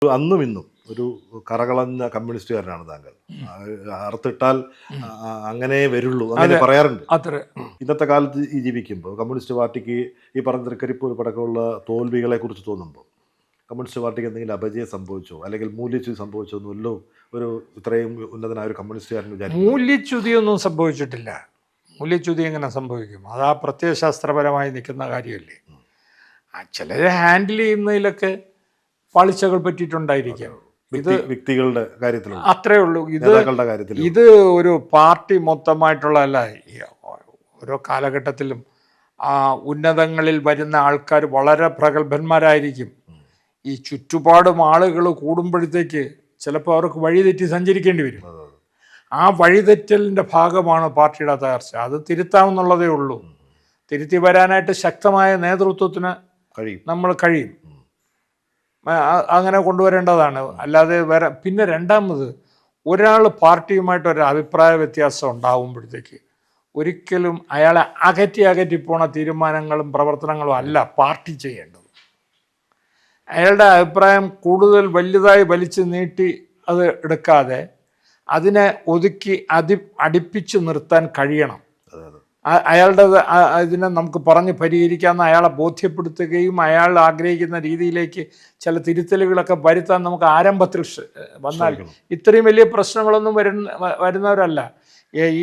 അന്നും ഇന്നും ഒരു കറകളഞ്ഞ കമ്മ്യൂണിസ്റ്റുകാരനാണ് താങ്കൾ. അറുത്തിട്ടാൽ അങ്ങനെ വരുള്ളൂ, അങ്ങനെ പറയാറുണ്ട്. അത്ര ഇന്നത്തെ കാലത്ത് ഈ ജീവിക്കുമ്പോൾ കമ്മ്യൂണിസ്റ്റ് പാർട്ടിക്ക് ഈ പറഞ്ഞ തൃക്കരിപ്പൂർ പടക്കമുള്ള തോൽവികളെ കുറിച്ച് തോന്നുമ്പോൾ കമ്മ്യൂണിസ്റ്റ് പാർട്ടിക്ക് എന്തെങ്കിലും അപജയം സംഭവിച്ചോ അല്ലെങ്കിൽ മൂല്യച്യുതി സംഭവിച്ചോ എന്നല്ലോ ഒരു ഇത്രയും ഉന്നതനായ ഒരു കമ്മ്യൂണിസ്റ്റുകാരൻ വിചാരിക്കും? മൂല്യച്യുതിയൊന്നും സംഭവിച്ചിട്ടില്ല. മൂല്യച്യുതി എങ്ങനെ സംഭവിക്കും? അത് ആ പ്രത്യയശാസ്ത്രപരമായി നിൽക്കുന്ന കാര്യമല്ലേ. ചിലർ ഹാൻഡിൽ ചെയ്യുന്നതിലൊക്കെ പാളിച്ചകൾ പറ്റിയിട്ടുണ്ടായിരിക്കാം. ഇത് വ്യക്തികളുടെ കാര്യത്തിൽ അത്രേ ഉള്ളൂ. ഇത് ഒരു പാർട്ടി മൊത്തമായിട്ടുള്ളതല്ല. ഓരോ കാലഘട്ടത്തിലും ഉന്നതങ്ങളിൽ വരുന്ന ആൾക്കാർ വളരെ പ്രഗത്ഭന്മാരായിരിക്കും. ഈ ചുറ്റുപാടും ആളുകൾ കൂടുമ്പോഴത്തേക്ക് ചിലപ്പോൾ അവർക്ക് വഴിതെറ്റി സഞ്ചരിക്കേണ്ടി വരും. ആ വഴിതെറ്റലിൻ്റെ ഭാഗമാണ് പാർട്ടിയുടെ തകർച്ച. അത് തിരുത്താമെന്നുള്ളതേ ഉള്ളൂ. തിരുത്തി വരാനായിട്ട് ശക്തമായ നേതൃത്വത്തിന് നമ്മൾ കഴിയും. അങ്ങനെ കൊണ്ടുവരേണ്ടതാണ്. അല്ലാതെ പിന്നെ രണ്ടാമത്, ഒരാൾ പാർട്ടിയുമായിട്ട് ഒരു അഭിപ്രായ വ്യത്യാസം ഉണ്ടാകുമ്പോഴത്തേക്ക് ഒരിക്കലും അയാളെ അകറ്റി പോണ തീരുമാനങ്ങളും പ്രവർത്തനങ്ങളും അല്ല പാർട്ടി ചെയ്യേണ്ടത്. അയാളുടെ അഭിപ്രായം കൂടുതൽ വലുതായി വലിച്ചു നീട്ടി അത് എടുക്കാതെ അതിനെ ഒതുക്കി അടുപ്പിച്ച് നിർത്താൻ കഴിയണം. അയാളുടെ ഇതിനെ നമുക്ക് പറഞ്ഞ് പരിഹരിക്കാമെന്ന് അയാളെ ബോധ്യപ്പെടുത്തുകയും അയാൾ ആഗ്രഹിക്കുന്ന രീതിയിലേക്ക് ചില തിരുത്തലുകളൊക്കെ വരുത്താൻ നമുക്ക് ആരംഭത്തിൽ വന്നാൽ ഇത്രയും വലിയ പ്രശ്നങ്ങളൊന്നും വരുന്നവരല്ല.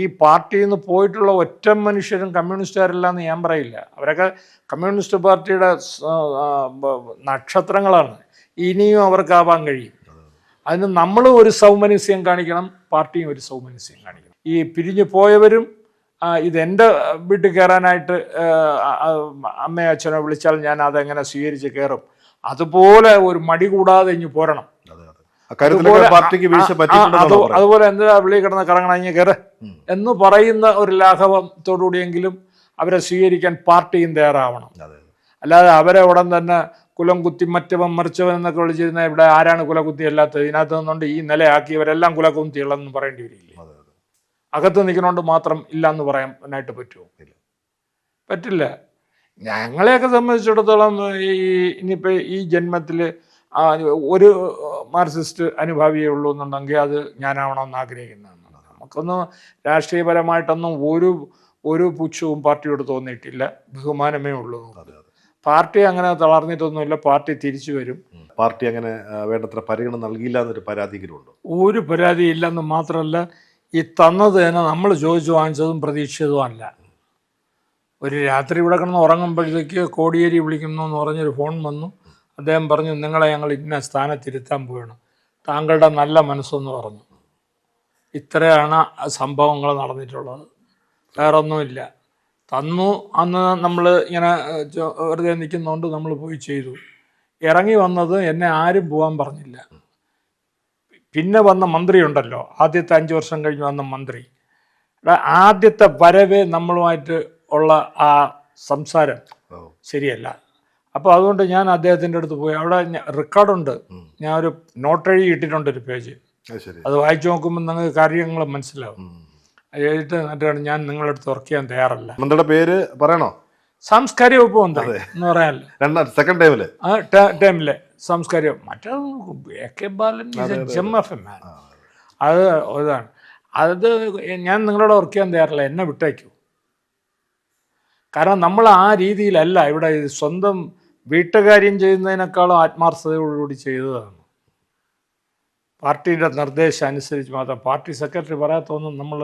ഈ പാർട്ടിയിൽ നിന്ന് പോയിട്ടുള്ള ഒറ്റ മനുഷ്യരും കമ്മ്യൂണിസ്റ്റുകാരല്ല എന്ന് ഞാൻ പറയില്ല. അവരൊക്കെ കമ്മ്യൂണിസ്റ്റ് പാർട്ടിയുടെ നക്ഷത്രങ്ങളാണ്. ഇനിയും അവർക്കാവാൻ കഴിയും. അതിന് നമ്മളും ഒരു സൗമനസ്യം കാണിക്കണം, പാർട്ടിയും ഒരു സൗമനസ്യം കാണിക്കണം. ഈ പിരിഞ്ഞു പോയവരും ഇതെൻ്റെ വീട്ടിൽ കയറാനായിട്ട് അമ്മയോ അച്ഛനോ വിളിച്ചാൽ ഞാൻ അതെങ്ങനെ സ്വീകരിച്ച് കയറും, അതുപോലെ ഒരു മടി കൂടാതെ ഇഞ്ഞ് പോരണം. അതുപോലെ എന്താ വിളി കിടന്ന് കറങ്ങണ കയറ് എന്ന് പറയുന്ന ഒരു ലാഘവത്തോടുകൂടിയെങ്കിലും അവരെ സ്വീകരിക്കാൻ പാർട്ടിയും തയ്യാറാവണം. അല്ലാതെ അവരെ ഉടൻ തന്നെ കുലം കുത്തി മറ്റവൻ മറിച്ചവൻ എന്നൊക്കെ വിളിച്ചിരുന്ന ഇവിടെ ആരാണ് കുലകുത്തി അല്ലാത്തത്? ഇതിനകത്ത് നിന്നുകൊണ്ട് ഈ നിലയാക്കിയവരെല്ലാം കുലകുത്തിയുള്ളതെന്ന് പറയേണ്ടി വരില്ലേ? അകത്ത് നിൽക്കുന്നതുകൊണ്ട് മാത്രം ഇല്ല എന്ന് പറയാനായിട്ട് പറ്റുമോ? പറ്റില്ല. ഞങ്ങളെയൊക്കെ സംബന്ധിച്ചിടത്തോളം ഇനിയിപ്പോൾ ഈ ജന്മത്തിൽ ഒരു മാർക്സിസ്റ്റ് അനുഭാവിയേ ഉള്ളൂ എന്നുണ്ടെങ്കിൽ അത് ഞാനാവണമെന്ന് ആഗ്രഹിക്കുന്നതാണ്. നമുക്കൊന്നും രാഷ്ട്രീയപരമായിട്ടൊന്നും ഒരു പുച്ഛവും പാർട്ടിയോട് തോന്നിയിട്ടില്ല. ബഹുമാനമേ ഉള്ളൂ. പാർട്ടി അങ്ങനെ തളർന്നിട്ടൊന്നുമില്ല. പാർട്ടി തിരിച്ചു വരും. പാർട്ടി അങ്ങനെ വേണ്ടത്ര പരിഗണന നൽകിയില്ല എന്നൊരു പരാതികളുണ്ട്. ഒരു പരാതിയില്ലെന്ന് മാത്രമല്ല, ഈ തന്നത് തന്നെ നമ്മൾ ചോദിച്ചു വാങ്ങിച്ചതും പ്രതീക്ഷിച്ചതും അല്ല. ഒരു രാത്രി ഇവിടെ കിടന്ന് ഉറങ്ങുമ്പോഴത്തേക്ക് കോടിയേരി വിളിക്കുന്നു എന്ന് പറഞ്ഞൊരു ഫോൺ വന്നു. അദ്ദേഹം പറഞ്ഞു, നിങ്ങളെ ഞങ്ങൾ ഇന്ന സ്ഥാനത്തിരുത്താൻ പോവുകയാണ്, താങ്കളുടെ നല്ല മനസ്സെന്ന് പറഞ്ഞു. ഇത്രയാണ് സംഭവങ്ങൾ നടന്നിട്ടുള്ളത്. വേറൊന്നുമില്ല. തന്നു. അന്ന് നമ്മൾ ഇങ്ങനെ വെറുതെ നിൽക്കുന്നതുകൊണ്ട് നമ്മൾ പോയി ചെയ്തു. ഇറങ്ങി വന്നത് എന്നെ ആരും പോകാൻ പറഞ്ഞില്ല. പിന്നെ വന്ന മന്ത്രി ഉണ്ടല്ലോ, ആദ്യത്തെ 5 വർഷം കഴിഞ്ഞ് വന്ന മന്ത്രി, ആദ്യത്തെ വരവേ നമ്മളുമായിട്ട് ഉള്ള ആ സംസാരം ശരിയല്ല. അപ്പോൾ അതുകൊണ്ട് ഞാൻ അദ്ദേഹത്തിൻ്റെ അടുത്ത് പോയി. അവിടെ റെക്കോർഡുണ്ട്. ഞാൻ ഒരു നോട്ട് എഴുതി ഇട്ടിട്ടുണ്ട്, ഒരു പേജ്. അത് വായിച്ചു നോക്കുമ്പോൾ നിങ്ങൾക്ക് കാര്യങ്ങൾ മനസ്സിലാവും. എഴുതിട്ട് എന്നിട്ടാണ് ഞാൻ നിങ്ങളുടെ അടുത്ത് വർക്ക് ചെയ്യാൻ തയ്യാറല്ല. മന്ത്രിയുടെ പേര് പറയണോ? സാംസ്കാരിക വകുപ്പ് മന്ത്രി എന്ന് പറയാനല്ലോ. സെക്കൻഡ് ടൈമിലെ സാംസ്കാരിക, മറ്റേ AK Balan gem of a man. അത് ഇതാണ്. അത് ഞാൻ നിങ്ങളോട് വർക്ക് ചെയ്യാൻ തയ്യാറല്ല, എന്നെ വിട്ടേക്കൂ. കാരണം നമ്മൾ ആ രീതിയിലല്ല ഇവിടെ. സ്വന്തം വീട്ടുകാര്യം ചെയ്യുന്നതിനേക്കാളും ആത്മാർത്ഥതയോടുകൂടി ചെയ്തതാണ്. പാർട്ടിയുടെ നിർദ്ദേശം അനുസരിച്ച് മാത്രം. പാർട്ടി സെക്രട്ടറി പറയാത്തൊന്നും നമ്മൾ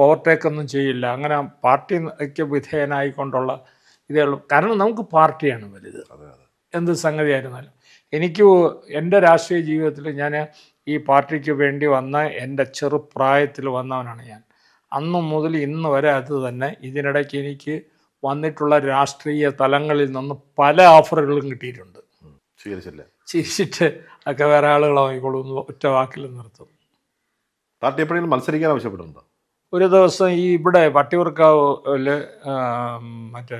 ഓവർടേക്കൊന്നും ചെയ്യില്ല. അങ്ങനെ പാർട്ടിക്ക് വിധേയനായിക്കൊണ്ടുള്ള ഇതേ ഉള്ളൂ. കാരണം നമുക്ക് പാർട്ടിയാണ് വലുത്, എന്ത് സംഗതിയായിരുന്നാലും. എനിക്ക് എൻ്റെ രാഷ്ട്രീയ ജീവിതത്തിൽ ഞാൻ ഈ പാർട്ടിക്ക് വേണ്ടി വന്ന എൻ്റെ ചെറുപ്രായത്തിൽ വന്നവനാണ് ഞാൻ. അന്ന് മുതൽ ഇന്ന് വരെ അത് തന്നെ. ഇതിനിടയ്ക്ക് എനിക്ക് വന്നിട്ടുള്ള രാഷ്ട്രീയ തലങ്ങളിൽ നിന്ന് പല ഓഫറുകളും കിട്ടിയിട്ടുണ്ട്. ചിരിച്ചിട്ട് ഒക്കെ വേറെ ആളുകളോ ആയിക്കോളൂ ഒറ്റ വാക്കിൽ നിർത്തും. പാർട്ടി എപ്പോഴെങ്കിലും മത്സരിക്കാൻ ആവശ്യപ്പെട്ടിട്ടുണ്ടോ? ഒരു ദിവസം ഈ ഇവിടെ വട്ടിയൂർക്കാവിൽ മറ്റേ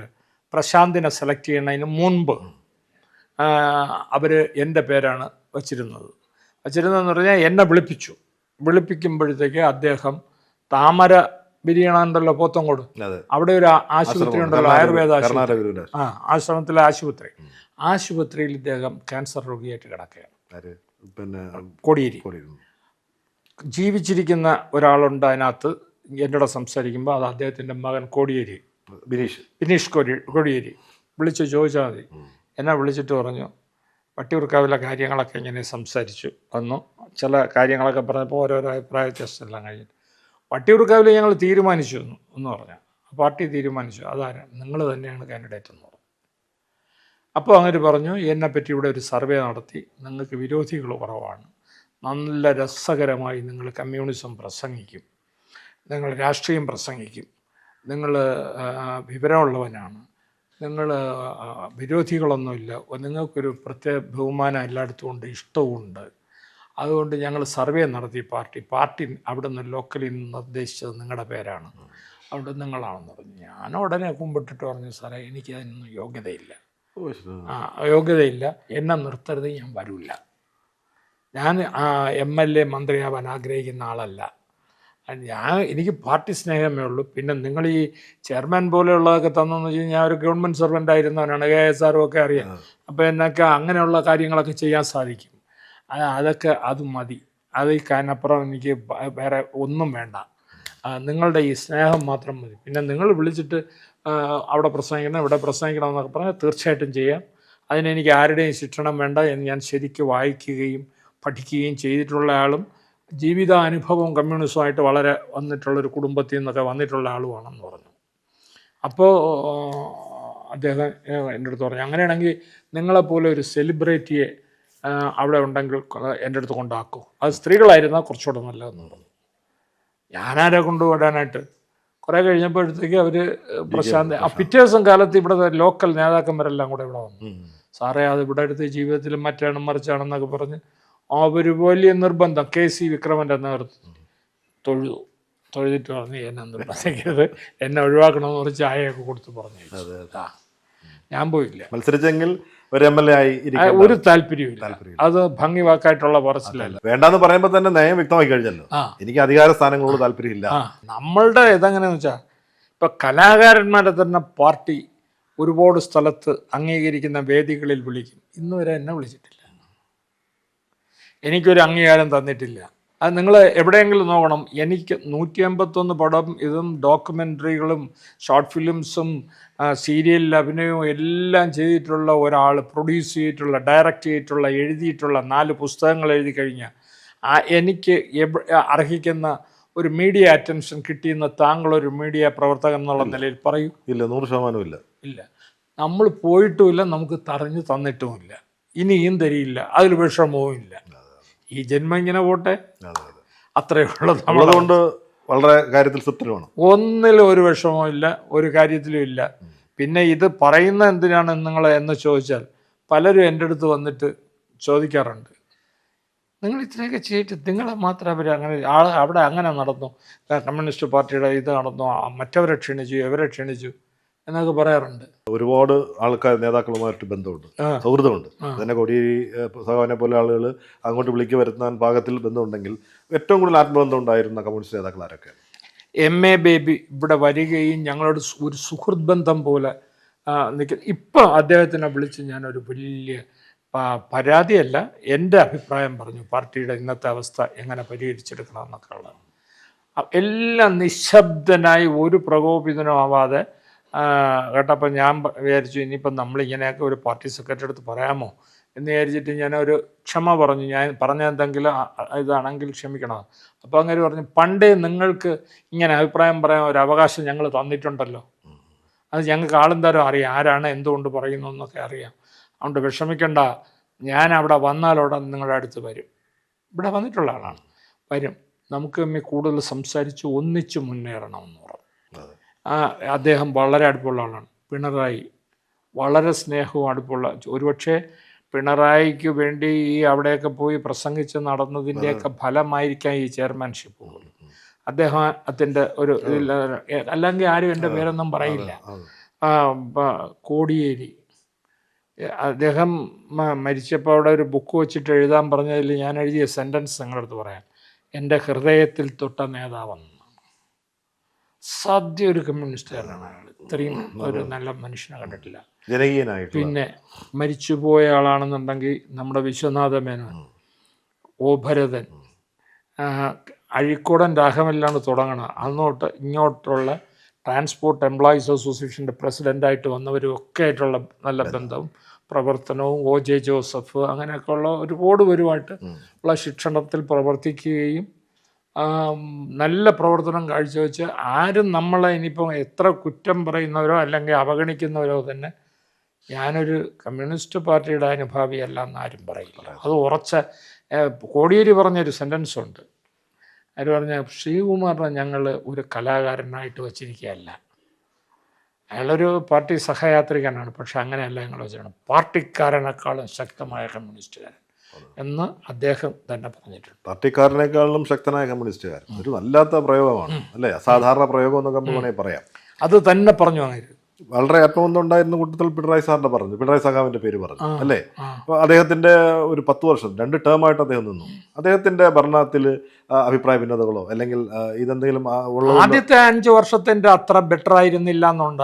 പ്രശാന്തിനെ സെലക്ട് ചെയ്യുന്നതിന് മുൻപ് അവർ എൻ്റെ പേരാണ് വച്ചിരുന്നതെന്ന് പറഞ്ഞാൽ എന്നെ വിളിപ്പിക്കുമ്പോഴത്തേക്ക് അദ്ദേഹം താമര ബിരിയാണുണ്ടല്ലോ പോത്തങ്കോട്, അവിടെ ഒരു ആശുപത്രി ഉണ്ടല്ലോ, ആയുർവേദ ആശുപത്രി, ആശ്രമത്തിലെ ആശുപത്രിയിൽ ഇദ്ദേഹം ക്യാൻസർ രോഗിയായിട്ട് കിടക്കുകയാണ്. പിന്നെ കോടിയേരി. ജീവിച്ചിരിക്കുന്ന ഒരാളുണ്ട് അതിനകത്ത് എന്നോട് സംസാരിക്കുമ്പോൾ അത് അദ്ദേഹത്തിൻ്റെ മകൻ കോടിയേരി, ബിനീഷ് കോടിയേരി. വിളിച്ച് ചോദിച്ചാൽ മതി. എന്നെ വിളിച്ചിട്ട് പറഞ്ഞു വട്ടിയൂർക്കാവിലെ കാര്യങ്ങളൊക്കെ ഇങ്ങനെ സംസാരിച്ചു വന്നു. ചില കാര്യങ്ങളൊക്കെ പറഞ്ഞപ്പോൾ ഓരോരോ അഭിപ്രായ വ്യത്യാസമെല്ലാം കഴിഞ്ഞിട്ട് വട്ടിയൂർക്കാവിൽ ഞങ്ങൾ തീരുമാനിച്ചു എന്ന് പറഞ്ഞാൽ പാർട്ടി തീരുമാനിച്ചു. അതാരാ? നിങ്ങൾ തന്നെയാണ് കാൻഡിഡേറ്റ് എന്ന് പറഞ്ഞു. അപ്പോൾ അങ്ങനെ പറഞ്ഞു, എന്നെപ്പറ്റി ഇവിടെ ഒരു സർവേ നടത്തി, നിങ്ങൾക്ക് വിരോധികൾ കുറവാണ്, നല്ല രസകരമായി നിങ്ങൾ കമ്മ്യൂണിസം പ്രസംഗിക്കും, നിങ്ങൾ രാഷ്ട്രീയം പ്രസംഗിക്കും, നിങ്ങൾ വിവരമുള്ളവനാണ്, നിങ്ങൾ വിരോധികളൊന്നുമില്ല, നിങ്ങൾക്കൊരു പ്രത്യേക ബഹുമാനം എല്ലായിടത്തും ഉണ്ട്, ഇഷ്ടവുമുണ്ട്. അതുകൊണ്ട് ഞങ്ങൾ സർവേ നടത്തി പാർട്ടി അവിടെ നിന്ന് ലോക്കലിൽ നിന്ന് നിർദ്ദേശിച്ചത് നിങ്ങളുടെ പേരാണ്, അവിടെ നിങ്ങളാണെന്ന് പറഞ്ഞു. ഞാൻ ഉടനെ കുമ്പിട്ടിട്ട് പറഞ്ഞു, സാറേ എനിക്ക് അതിനൊന്നും യോഗ്യതയില്ല, യോഗ്യതയില്ല, എന്നെ നിർത്തരുത്, ഞാൻ വരില്ല. ഞാൻ MLA മന്ത്രിയാവാൻ ആഗ്രഹിക്കുന്ന ആളല്ല. എനിക്ക് പാർട്ടി സ്നേഹമേ ഉള്ളൂ. പിന്നെ നിങ്ങൾ ഈ ചെയർമാൻ പോലെയുള്ളതൊക്കെ തന്നെന്ന് വെച്ച് കഴിഞ്ഞാൽ ഞാൻ ഒരു ഗവൺമെൻറ് സർവൻ്റ് ആയിരുന്നവനാണ്, KSRO ഒക്കെ അറിയാം. അപ്പോൾ എന്നൊക്കെ അങ്ങനെയുള്ള കാര്യങ്ങളൊക്കെ ചെയ്യാൻ സാധിക്കും. അതൊക്കെ അത് മതി, അതിനപ്പുറം എനിക്ക് വേറെ ഒന്നും വേണ്ട. നിങ്ങളുടെ ഈ സ്നേഹം മാത്രം മതി. പിന്നെ നിങ്ങൾ വിളിച്ചിട്ട് അവിടെ പ്രസംഗിക്കണം ഇവിടെ പ്രസംഗിക്കണം എന്നൊക്കെ പറഞ്ഞാൽ തീർച്ചയായിട്ടും ചെയ്യാം. അതിനെനിക്ക് ആരുടെയും ശിക്ഷണം വേണ്ട. ഞാൻ ശരിക്കും വായിക്കുകയും പഠിക്കുകയും ചെയ്തിട്ടുള്ള ആളും ജീവിതാനുഭവം കമ്മ്യൂണിസമായിട്ട് വളരെ വന്നിട്ടുള്ളൊരു കുടുംബത്തിൽ നിന്നൊക്കെ വന്നിട്ടുള്ള ആളുമാണെന്ന് പറഞ്ഞു. അപ്പോൾ അദ്ദേഹം എൻ്റെ അടുത്ത് പറഞ്ഞു, അങ്ങനെയാണെങ്കിൽ നിങ്ങളെപ്പോലെ ഒരു സെലിബ്രിറ്റിയെ അവിടെ ഉണ്ടെങ്കിൽ എൻ്റെ അടുത്ത് കൊണ്ടാക്കും, അത് സ്ത്രീകളായിരുന്നാൽ കുറച്ചുകൂടെ നല്ലതെന്ന് പറഞ്ഞു. ഞാനാരെ കൊണ്ടുവിടാനായിട്ട്. കുറേ കഴിഞ്ഞപ്പോഴത്തേക്ക് അവർ പ്രശാന്ത് പിറ്റേ ദിവസം കാലത്ത് ഇവിടെ ലോക്കൽ നേതാക്കന്മാരെല്ലാം കൂടെ ഇവിടെ വന്നു. സാറേ അത് ഇവിടെ അടുത്ത് ജീവിതത്തിൽ മറ്റാണ് മറിച്ചാണെന്നൊക്കെ പറഞ്ഞ് അവർ വലിയ നിർബന്ധം KC വിക്രമൻ്റെ നേതൃത്വം തൊഴുതിട്ട് പറഞ്ഞു, എന്നെ നിർബന്ധിക്കരുത്, എന്നെ ഒഴിവാക്കണമെന്ന് പറഞ്ഞ് ചായയൊക്കെ കൊടുത്ത് പറഞ്ഞു. ഞാൻ പോയില്ല. മത്സരിച്ചെങ്കിൽ ഒരു MLA ആയി ഒരു താല്പര്യമില്ല. അത് ഭംഗി വാക്കായിട്ടുള്ള പറച്ചിലല്ല. വേണ്ടാന്ന് പറയുമ്പോൾ തന്നെ നയം വ്യക്തമായി കഴിഞ്ഞല്ലോ, എനിക്ക് അധികാര സ്ഥാനങ്ങളോട് താല്പര്യമില്ല. നമ്മളുടെ ഇതെങ്ങനെയാന്ന് വെച്ചാൽ ഇപ്പം കലാകാരന്മാരെ തന്നെ പാർട്ടി ഒരുപാട് സ്ഥലത്ത് അംഗീകരിക്കുന്ന വേദികളിൽ വിളിക്കും. ഇന്ന് വരെ എന്നെ വിളിച്ചിട്ടില്ല, എനിക്കൊരു അംഗീകാരം തന്നിട്ടില്ല. അത് നിങ്ങൾ എവിടെയെങ്കിലും നോക്കണം. എനിക്ക് 151 പടം ഇതും ഡോക്യുമെൻ്ററികളും ഷോർട്ട് ഫിലിംസും സീരിയലിൽ അഭിനയവും എല്ലാം ചെയ്തിട്ടുള്ള ഒരാൾ, പ്രൊഡ്യൂസ് ചെയ്തിട്ടുള്ള, ഡയറക്റ്റ് ചെയ്തിട്ടുള്ള, എഴുതിയിട്ടുള്ള 4 പുസ്തകങ്ങൾ എഴുതി കഴിഞ്ഞാൽ എനിക്ക് അർഹിക്കുന്ന ഒരു മീഡിയ അറ്റൻഷൻ കിട്ടിയെന്ന് താങ്കളൊരു മീഡിയ പ്രവർത്തകൻ എന്നുള്ള നിലയിൽ പറയൂ? ഇല്ല, 100% ഇല്ല. നമ്മൾ പോയിട്ടുമില്ല, നമുക്ക് തറഞ്ഞു തന്നിട്ടുമില്ല, ഇനിയും തരിയില്ല, അതിൽ വിഷമവും ഇല്ല. ഈ ജന്മം ഇങ്ങനെ പോട്ടെ, അത്രയേ ഉള്ളൂ. നമ്മളതുകൊണ്ട് വളരെ കാര്യത്തിൽ തൃപ്തരുമാണ്. ഒന്നിലും ഒരു വിഷമവും ഇല്ല, ഒരു കാര്യത്തിലും ഇല്ല. പിന്നെ ഇത് പറയുന്ന എന്തിനാണ് എന്ന് ചോദിച്ചാൽ പലരും എൻ്റെ അടുത്ത് വന്നിട്ട് ചോദിക്കാറുണ്ട്, നിങ്ങൾ ഇത്രയൊക്കെ ചെയ്തിട്ട് നിങ്ങളെ മാത്രം അവർ അങ്ങനെ അവിടെ അങ്ങനെ നടന്നു, കമ്മ്യൂണിസ്റ്റ് പാർട്ടിയുടെ ഇത് നടന്നു, മറ്റവരെ ക്ഷണിച്ചു, ഇവരെ ക്ഷണിച്ചു എന്നൊക്കെ പറയാറുണ്ട്. ഒരുപാട് ആൾക്കാർ നേതാക്കളുമായിട്ട് ബന്ധമുണ്ട്, സൗഹൃദമുണ്ട്. തന്നെ കോടിയേരി സഖാവിനെ പോലെ ആളുകൾ അങ്ങോട്ട് വിളിക്ക് വരുത്താൻ പാകത്തിൽ ബന്ധമുണ്ടെങ്കിൽ ഏറ്റവും കൂടുതൽ ആത്മബന്ധം ഉണ്ടായിരുന്ന കമ്മ്യൂണിസ്റ്റ് നേതാക്കൾ ആരൊക്കെയാണ്? MA ബേബി ഇവിടെ വരികയും ഞങ്ങളോട് ഒരു സുഹൃത്ത് ബന്ധം പോലെ നിൽക്കും. ഇപ്പം അദ്ദേഹത്തിനെ വിളിച്ച് ഞാനൊരു വലിയ പരാതിയല്ല, എൻ്റെ അഭിപ്രായം പറഞ്ഞു, പാർട്ടിയുടെ ഇന്നത്തെ അവസ്ഥ എങ്ങനെ പരിഹരിച്ചെടുക്കണം എന്നൊക്കെ ഉള്ളത്. എല്ലാം നിശബ്ദനായി ഒരു പ്രകോപിതനുമാവാതെ കേട്ടപ്പോൾ ഞാൻ വിചാരിച്ചു, ഇനിയിപ്പം നമ്മളിങ്ങനെയൊക്കെ ഒരു പാർട്ടി സെക്രട്ടറി അടുത്ത് പറയാമോ എന്ന് വിചാരിച്ചിട്ട് ഞാനൊരു ക്ഷമ പറഞ്ഞു. ഞാൻ പറഞ്ഞ എന്തെങ്കിലും ഇതാണെങ്കിൽ ക്ഷമിക്കണം. അപ്പോൾ അങ്ങനെ പറഞ്ഞു, പണ്ടേ നിങ്ങൾക്ക് ഇങ്ങനെ അഭിപ്രായം പറയാൻ ഒരു അവകാശം ഞങ്ങൾ തന്നിട്ടുണ്ടല്ലോ, അത് ഞങ്ങൾക്ക് ആളും തരം അറിയാം, ആരാണ് എന്തുകൊണ്ട് പറയുന്നു എന്നൊക്കെ അറിയാം, അതുകൊണ്ട് വിഷമിക്കേണ്ട, ഞാൻ അവിടെ വന്നാലോടെ നിങ്ങളുടെ അടുത്ത് വരും. ഇവിടെ വന്നിട്ടുള്ള ആളാണ്, വരും, നമുക്ക് തമ്മിൽ കൂടുതൽ സംസാരിച്ച് ഒന്നിച്ച് മുന്നേറണമെന്ന് പറഞ്ഞു. അദ്ദേഹം വളരെ അടുപ്പമുള്ള ആളാണ്. പിണറായി വളരെ സ്നേഹവും അടുപ്പമുള്ള, ഒരുപക്ഷെ പിണറായിക്ക് വേണ്ടി ഈ അവിടെയൊക്കെ പോയി പ്രസംഗിച്ച് നടന്നതിൻ്റെയൊക്കെ ഫലമായിരിക്കാം ഈ ചെയർമാൻഷിപ്പ്. അദ്ദേഹത്തിൻ്റെ ഒരു അല്ലെങ്കിൽ ആരും എൻ്റെ പേരൊന്നും പറയില്ല. കോടിയേരി അദ്ദേഹം മരിച്ചപ്പോൾ അവിടെ ഒരു ബുക്ക് വെച്ചിട്ട് എഴുതാൻ പറഞ്ഞതിൽ ഞാൻ എഴുതിയ സെൻറ്റൻസ് നിങ്ങളുടെ അടുത്ത് പറയാം, എൻ്റെ ഹൃദയത്തിൽ തൊട്ട നേതാവെന്ന്. സദ്യ ഒരു കമ്മ്യൂണിസ്റ്റുകാരനാണ് അയാൾ, ഇത്രയും ഒരു നല്ല മനുഷ്യനെ കണ്ടിട്ടില്ല. ജനകീയനായിട്ട്. പിന്നെ മരിച്ചുപോയ ആളാണെന്നുണ്ടെങ്കിൽ നമ്മുടെ വിശ്വനാഥ മേനോൻ, ഒ ഭരതൻ, അഴീക്കോടൻ രാഘവനിലാണ് തുടങ്ങണം. അന്നോട്ട് ഇങ്ങോട്ടുള്ള ട്രാൻസ്പോർട്ട് എംപ്ലോയീസ് അസോസിയേഷൻ്റെ പ്രസിഡൻ്റായിട്ട് വന്നവരും ഒക്കെ ആയിട്ടുള്ള നല്ല ബന്ധവും പ്രവർത്തനവും, ഒ ജെ ജോസഫ്, അങ്ങനെയൊക്കെയുള്ള ഒരുപാട് പേരുമായിട്ട് ഉള്ള ശിക്ഷണത്തിൽ പ്രവർത്തിക്കുകയും നല്ല പ്രവർത്തനം കാഴ്ചവെച്ച് ആരും നമ്മളെ ഇനിയിപ്പം എത്ര കുറ്റം പറയുന്നവരോ അല്ലെങ്കിൽ അവഗണിക്കുന്നവരോ തന്നെ ഞാനൊരു കമ്മ്യൂണിസ്റ്റ് പാർട്ടിയുടെ അനുഭാവിയല്ല എന്നാരും പറയില്ല. അത് ഉറച്ച കോടിയേരി പറഞ്ഞൊരു സെൻറ്റൻസ് ഉണ്ട്. അവർ പറഞ്ഞ ശ്രീകുമാറിനെ ഞങ്ങൾ ഒരു കലാകാരനായിട്ട് വച്ചിരിക്കുകയല്ല, അയാളൊരു പാർട്ടി സഹയാത്രികനാണ്, പക്ഷെ അങ്ങനെയല്ല ഞങ്ങൾ വെച്ചാണ് പാർട്ടിക്കാരനേക്കാളും ശക്തമായ കമ്മ്യൂണിസ്റ്റുകാരൻ എന്ന് അദ്ദേഹം തന്നെ പറഞ്ഞിട്ടുണ്ട്. പാർട്ടിക്കാരനേക്കാളും ശക്തനായ കമ്മ്യൂണിസ്റ്റുകാരൻ ഒരു വല്ലാത്ത പ്രയോഗമാണ് അല്ലേ, അസാധാരണ പ്രയോഗം എന്നൊക്കെ നമ്മൾ വേണമെങ്കിൽ പറയാം. അത് തന്നെ പറഞ്ഞു അങ്ങനെ വളരെ ആത്മബന്ധമുണ്ടായിരുന്ന കൂട്ടത്തിൽ പിണറായി സാറിന്റെ പറഞ്ഞു, പിണറായി സഖാവിന്റെ പേര് പറഞ്ഞു അല്ലേ. അപ്പോൾ അദ്ദേഹത്തിന്റെ ഒരു 10 വർഷം 2 ടേമായിട്ട് അദ്ദേഹം നിന്നു. അദ്ദേഹത്തിന്റെ ഭരണത്തിൽ അഭിപ്രായ ഭിന്നതകളോ അല്ലെങ്കിൽ ഇതെന്തെങ്കിലും ആദ്യത്തെ 5 വർഷത്തിൻ്റെ അത്ര ബെറ്റർ ആയിരുന്നില്ല എന്നുണ്ട്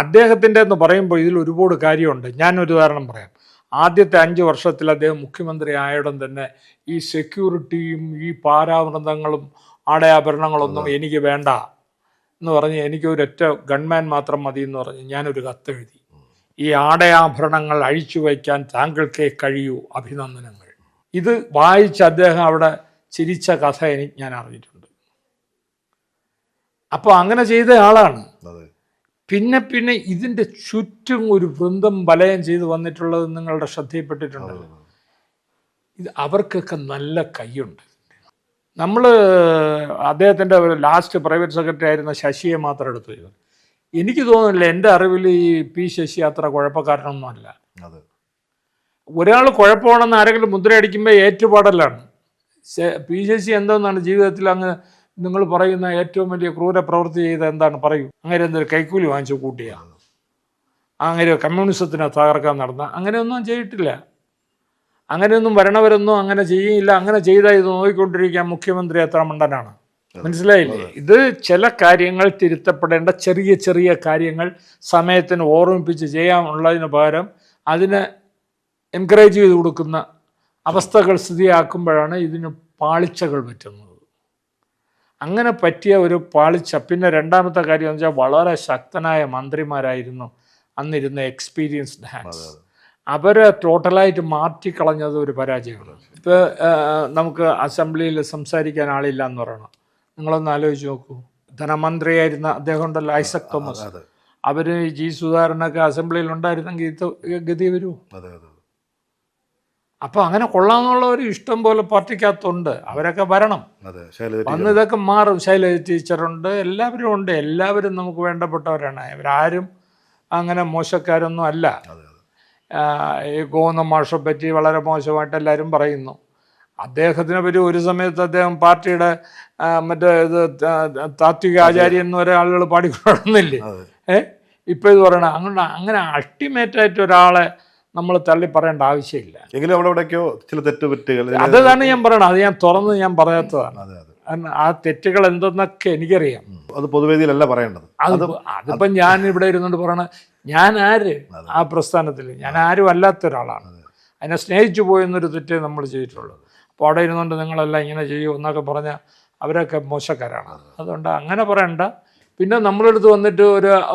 അദ്ദേഹത്തിൻ്റെ എന്ന് പറയുമ്പോൾ ഇതിൽ ഒരുപാട് കാര്യമുണ്ട്. ഞാനൊരു ഉദാഹരണം പറയാം. ആദ്യത്തെ 5 വർഷത്തിൽ അദ്ദേഹം മുഖ്യമന്ത്രി ആയതും തന്നെ ഈ സെക്യൂരിറ്റിയും ഈ പാരാവൃതങ്ങളും ആടയാഭരണങ്ങളൊന്നും എനിക്ക് വേണ്ട എന്ന് പറഞ്ഞ് എനിക്ക് ഒരൊറ്റ ഗൺമാൻ മാത്രം മതി എന്ന് പറഞ്ഞ് ഞാനൊരു കത്തെഴുതി. ഈ ആടയാഭരണങ്ങൾ അഴിച്ചു വയ്ക്കാൻ താങ്കൾക്കേ കഴിയൂ, അഭിനന്ദനങ്ങൾ. ഇത് വായിച്ച് അദ്ദേഹം അവിടെ ചിരിച്ച കഥ ഞാൻ അറിഞ്ഞിട്ടുണ്ട്. അപ്പോൾ അങ്ങനെ ചെയ്ത ആളാണ്. പിന്നെ ഇതിൻ്റെ ചുറ്റും ഒരു വൃന്ദം വലയം ചെയ്ത് വന്നിട്ടുള്ളത് നിങ്ങളുടെ ശ്രദ്ധയിൽപ്പെട്ടിട്ടുണ്ടല്ലോ. ഇത് അവർക്കൊക്കെ നല്ല കൈയുണ്ട്. നമ്മൾ അദ്ദേഹത്തിൻ്റെ ഒരു ലാസ്റ്റ് പ്രൈവറ്റ് സെക്രട്ടറി ആയിരുന്ന ശശിയെ മാത്രം എടുത്തു. എനിക്ക് തോന്നുന്നില്ല, എൻ്റെ അറിവിൽ ഈ പി ശശി അത്ര കുഴപ്പക്കാരനൊന്നും അല്ല. ഒരാൾ കുഴപ്പമാണെന്ന് ആരെങ്കിലും മുദ്രയടിക്കുമ്പോൾ ഏറ്റുപാടലാണ്. പി ശശി എന്തോന്നാണ് ജീവിതത്തിൽ അങ്ങ് നിങ്ങൾ പറയുന്ന ഏറ്റവും വലിയ ക്രൂര പ്രവൃത്തി ചെയ്ത എന്താണ് പറയൂ? അങ്ങനെ എന്തൊരു കൈക്കൂലി വാങ്ങിച്ചു കൂട്ടിയ, അങ്ങനെ കമ്മ്യൂണിസത്തിനെ തകർക്കാൻ നടന്ന അങ്ങനെയൊന്നും ചെയ്തിട്ടില്ല. അങ്ങനെയൊന്നും വരണവരൊന്നും അങ്ങനെ ചെയ്യില്ല. അങ്ങനെ ചെയ്താൽ ഇത് നോക്കിക്കൊണ്ടിരിക്കാൻ മുഖ്യമന്ത്രി എത്ര മണ്ടനാണ്, മനസ്സിലായില്ലേ? ഇത് ചില കാര്യങ്ങൾ തിരുത്തപ്പെടേണ്ട ചെറിയ ചെറിയ കാര്യങ്ങൾ സമയത്തിന് ഓർമ്മിപ്പിച്ച് ചെയ്യാനുള്ളതിന് പകരം അതിനെ എൻകറേജ് ചെയ്ത് കൊടുക്കുന്ന അവസ്ഥകൾ സ്ഥിതിയാക്കുമ്പോഴാണ് ഇതിന് പാളിച്ചകൾ പറ്റുന്നത്. അങ്ങനെ പറ്റിയ ഒരു പാളിച്ച. പിന്നെ രണ്ടാമത്തെ കാര്യം എന്ന് വെച്ചാൽ വളരെ ശക്തനായ മന്ത്രിമാരായിരുന്നു അന്നിരുന്ന എക്സ്പീരിയൻസ്ഡ് ഹാൻഡ്സ്. അവരെ ടോട്ടലായിട്ട് മാറ്റിക്കളഞ്ഞത് ഒരു പരാജയമാണ്. ഇപ്പോൾ നമുക്ക് അസംബ്ലിയിൽ സംസാരിക്കാൻ ആളില്ല എന്ന് പറയണം. നിങ്ങളൊന്ന് ആലോചിച്ച് നോക്കൂ. ധനമന്ത്രിയായിരുന്ന അദ്ദേഹം ഉണ്ടല്ലോ, ഐസക് തോമസ്, അവർ ജി സുധാകരനൊക്കെ അസംബ്ലിയിൽ ഉണ്ടായിരുന്നെങ്കിൽ ഇത് ഗതി വരൂ. അപ്പോൾ അങ്ങനെ കൊള്ളാമെന്നുള്ളവർ ഇഷ്ടം പോലെ പാർട്ടിക്കകത്തുണ്ട്. അവരൊക്കെ വരണം, വന്ന് ഇതൊക്കെ മാറും. ശൈലജ ടീച്ചറുണ്ട്, എല്ലാവരും ഉണ്ട്. എല്ലാവരും നമുക്ക് വേണ്ടപ്പെട്ടവരാണ്. അവരാരും അങ്ങനെ മോശക്കാരൊന്നും അല്ല. ഈ ഗോവിന്ദ മാഷെ പറ്റി വളരെ മോശമായിട്ട് എല്ലാവരും പറയുന്നു. അദ്ദേഹത്തിനെ പറ്റി ഒരു സമയത്ത് അദ്ദേഹം പാർട്ടിയുടെ മറ്റേ ഇത് താത്വിക ആചാര്യൻ എന്ന് വരെ ആളുകൾ പാടിക്കൊള്ളുന്നില്ലേ. ഇപ്പം ഇത് പറയണം. അങ്ങനെ അൾട്ടിമേറ്റായിട്ട് ഒരാളെ നമ്മൾ തള്ളി പറയേണ്ട ആവശ്യമില്ല. അതാണ് ഞാൻ പറയണത്. അത് ഞാൻ തുറന്ന് ഞാൻ പറയാത്തതാണ്. ആ തെറ്റുകൾ എന്തെന്നൊക്കെ എനിക്കറിയാം. അത് പൊതുവേദിയിലല്ല പറയേണ്ടത്. അതിപ്പം ഞാൻ ഇവിടെ ഇരുന്നുകൊണ്ട് പറയണ ഞാൻ ആര് ആ പ്രസ്ഥാനത്തിൽ? ഞാൻ ആരും അല്ലാത്ത ഒരാളാണ്. അതിനെ സ്നേഹിച്ചു പോയെന്നൊരു തെറ്റേ നമ്മൾ ചെയ്തിട്ടുള്ളൂ. അപ്പോൾ അവിടെ ഇരുന്നുകൊണ്ട് നിങ്ങളെല്ലാം ഇങ്ങനെ ചെയ്യൂ എന്നൊക്കെ പറഞ്ഞാൽ അവരൊക്കെ മോശക്കാരാണ്. അതുകൊണ്ട് അങ്ങനെ പറയണ്ട. പിന്നെ നമ്മളെടുത്ത് വന്നിട്ട്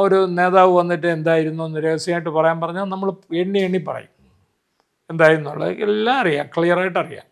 ഒരു നേതാവ് വന്നിട്ട് എന്തായിരുന്നു എന്ന് രഹസ്യമായിട്ട് പറയാൻ പറഞ്ഞാൽ നമ്മൾ എണ്ണി പറയും എന്തായിരുന്നുള്ളത്. എല്ലാം അറിയാം, ക്ലിയറായിട്ട് അറിയാം.